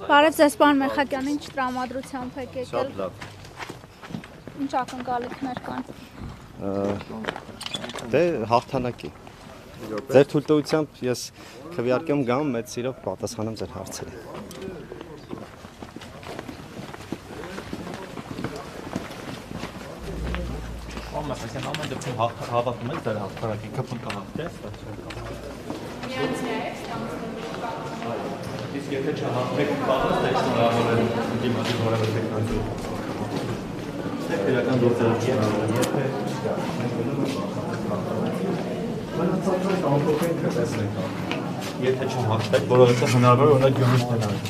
Բարև ձեզ պարոն Մեխակյան, ինչ տրամադրությամբ եք եկել։ Շատ լավ։ Ինչ ակնկալիքներ կան։ Դե հաղթանակի։ Ձեր թույլտվությամբ ես քվեարկեմ գամ, մեծ սիրով պատասխանեմ ձեր հարցերին։ Պարոն Մեխակյան, ամեն դեպքում հավատում եք ձեր հաղթանակին, ԿՓԿ հաղթե։ Իսկ եթե չհաղթեք, պատրաստ եք շնորհավորել դիմացի որևէ տեխնոլոգի։ Իրական գործողություն եթե չհաղթեք, որովհետև հնարավոր է օրինակ Գյումրիից դրանք։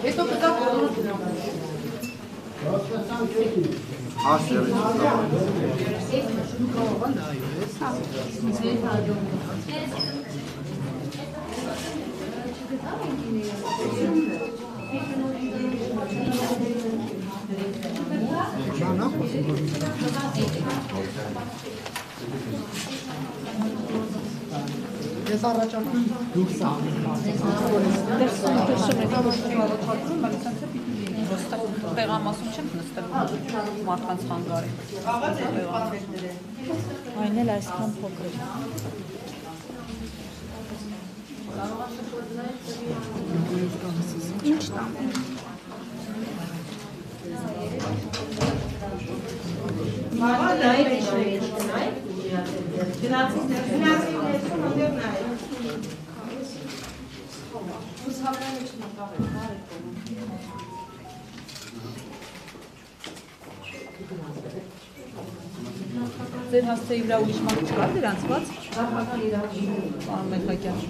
Esto que está Տեղամասում չեմ նստել մարդկանց խանգարի։ Այն էլ այսքան փոքր։ Ինչ տամ։ Ձեր հասցեի վրա ուրիշ մարդ չկար դրանց բաց։ Պարոն Մեխակյան։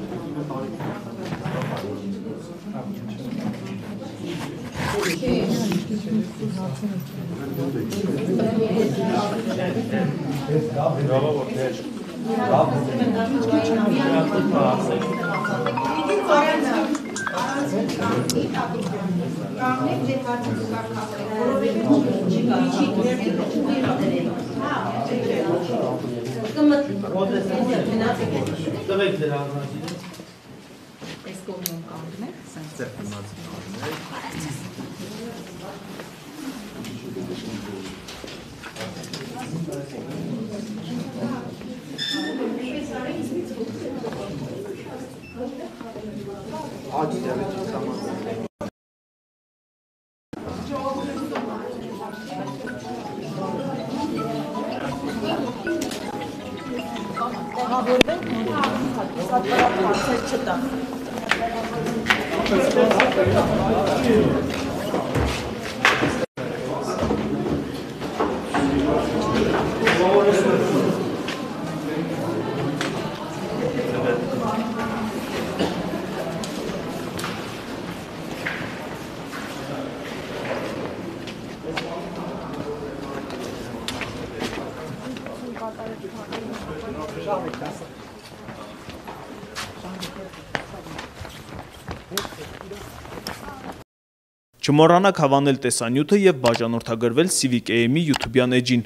Չմոռանաք հավանել տեսանյութը և բաժանորդագրվել Civic AM-ի YouTube-յան էջին։